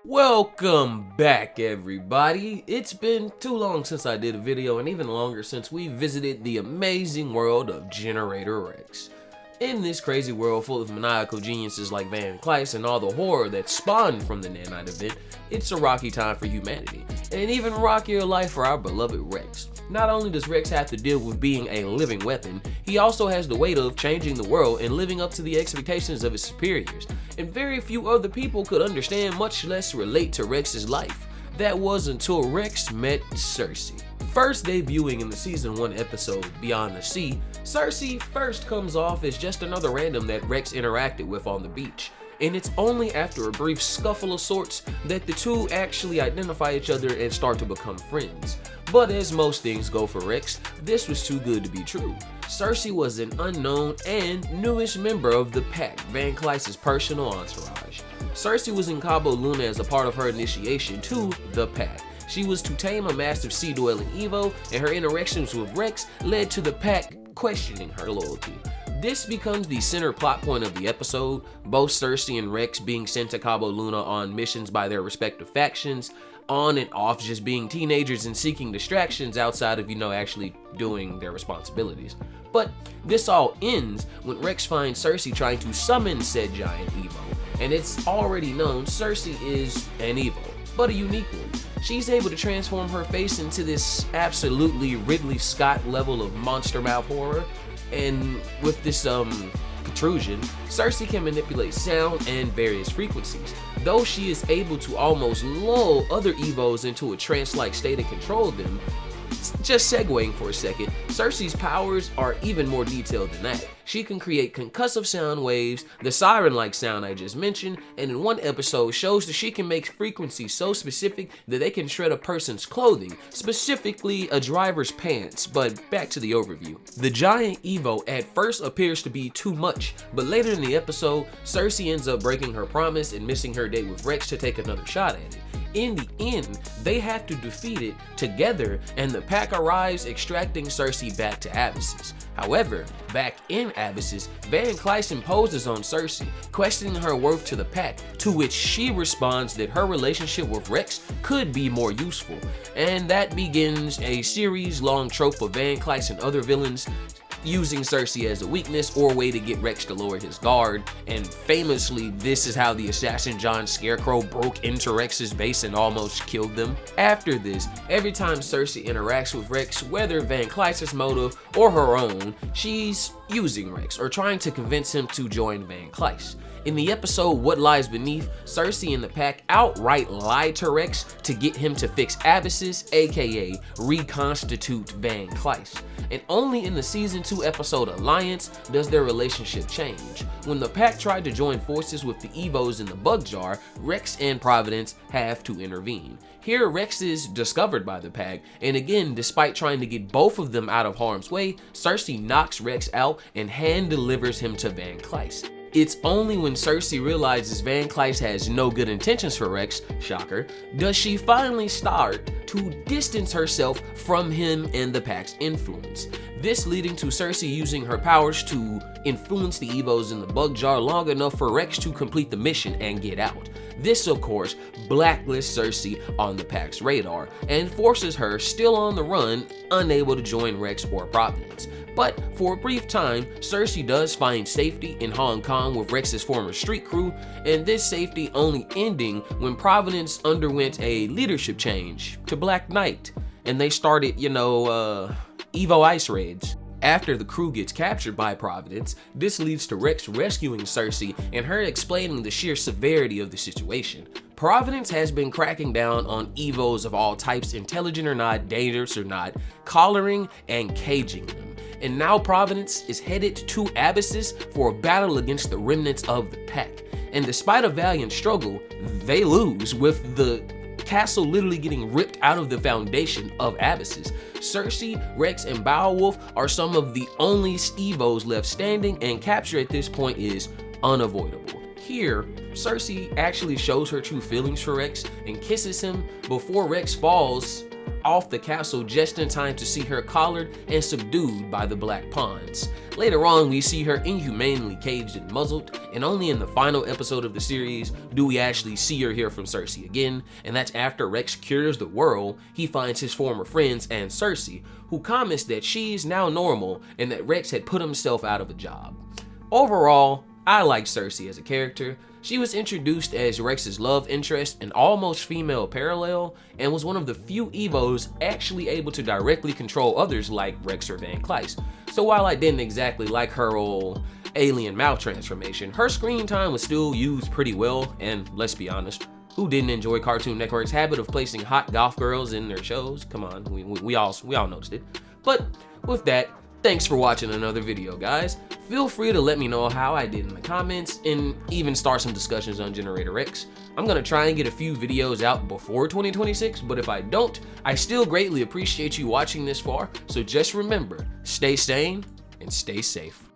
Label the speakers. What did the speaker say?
Speaker 1: Welcome back, everybody. It's been too long since I did a video, and even longer since we visited the amazing world of Generator Rex. In this crazy world full of maniacal geniuses like Van Cleist and all the horror that spawned from the nanite event, it's a rocky time for humanity, and an even rockier life for our beloved Rex. Not only does Rex have to deal with being a living weapon, he also has the weight of changing the world and living up to the expectations of his superiors, and very few other people could understand, much less relate to Rex's life. That was until Rex met Circe. First debuting in the season 1 episode Beyond the Sea, Circe first comes off as just another random that Rex interacted with on the beach. And it's only after a brief scuffle of sorts that the two actually identify each other and start to become friends. But as most things go for Rex, this was too good to be true. Circe was an unknown and newish member of the pack, Van Cleist's personal entourage. Circe was in Cabo Luna as a part of her initiation to the pack. She was to tame a massive sea-dwelling Evo, and her interactions with Rex led to the pack questioning her loyalty. This becomes the center plot point of the episode, both Circe and Rex being sent to Cabo Luna on missions by their respective factions, on and off just being teenagers and seeking distractions outside of, actually doing their responsibilities. But this all ends when Rex finds Circe trying to summon said giant Evo, and it's already known Circe is an Evo, but a unique one. She's able to transform her face into this absolutely Ridley Scott level of monster mouth horror, and with this protrusion, Circe can manipulate sound and various frequencies. Though she is able to almost lull other Evos into a trance-like state and control them, just segueing for a second, Circe's powers are even more detailed than that. She can create concussive sound waves, the siren-like sound I just mentioned, and in one episode shows that she can make frequencies so specific that they can shred a person's clothing, specifically a driver's pants. But back to the overview. The giant Evo at first appears to be too much, but later in the episode, Circe ends up breaking her promise and missing her date with Rex to take another shot at it. In the end, they have to defeat it together, and the pack arrives extracting Circe back to Abyssus. However, back in Abyssus, Van Cleist imposes on Circe, questioning her worth to the pack, to which she responds that her relationship with Rex could be more useful. And that begins a series-long trope of Van Cleist and other villains using Circe as a weakness or way to get Rex to lower his guard, and famously, this is how the assassin John Scarecrow broke into Rex's base and almost killed them. After this, every time Circe interacts with Rex, whether Van Cleist's motive or her own, she's using Rex or trying to convince him to join Van Cleist. In the episode What Lies Beneath, Circe and the pack outright lied to Rex to get him to fix Abyssus, aka reconstitute Van Cleist. And only in the season 2 episode Alliance does their relationship change. When the pack tried to join forces with the Evos in the bug jar, Rex and Providence have to intervene. Here, Rex is discovered by the pack, and again, despite trying to get both of them out of harm's way, Circe knocks Rex out and hand delivers him to Van Cleist. It's only when Circe realizes Van Cleist has no good intentions for Rex, shocker, does she finally start to distance herself from him and the pack's influence. This leading to Circe using her powers to influence the Evos in the bug jar long enough for Rex to complete the mission and get out. This, of course, blacklists Circe on the pack's radar and forces her, still on the run, unable to join Rex or Providence. But for a brief time, Circe does find safety in Hong Kong with Rex's former street crew, and this safety only ending when Providence underwent a leadership change to Black Knight, and they started, Evo Ice raids. After the crew gets captured by Providence, this leads to Rex rescuing Circe and her explaining the sheer severity of the situation. Providence has been cracking down on Evos of all types, intelligent or not, dangerous or not, collaring and caging them. And now Providence is headed to Abyssus for a battle against the remnants of the pack. And despite a valiant struggle, they lose, with the castle literally getting ripped out of the foundation of Abyssus. Circe, Rex, and Beowulf are some of the only Evos left standing, and capture at this point is unavoidable. Here, Circe actually shows her true feelings for Rex and kisses him before Rex falls off the castle just in time to see her collared and subdued by the Black Pawns. Later on, we see her inhumanely caged and muzzled, and only in the final episode of the series do we actually see or hear from Circe again, and that's after Rex cures the world. He finds his former friends and Circe, who comments that she's now normal and that Rex had put himself out of a job. Overall, I like Circe as a character. She was introduced as Rex's love interest and almost female parallel, and was one of the few Evos actually able to directly control others like Rex or Van Kleist. So while I didn't exactly like her old alien mouth transformation, her screen time was still used pretty well, and let's be honest, who didn't enjoy Cartoon Network's habit of placing hot goth girls in their shows? Come on, we all noticed it. But with that, thanks for watching another video, guys. Feel free to let me know how I did in the comments and even start some discussions on Generator X. I'm gonna try and get a few videos out before 2026, but if I don't, I still greatly appreciate you watching this far. So just remember, stay sane and stay safe.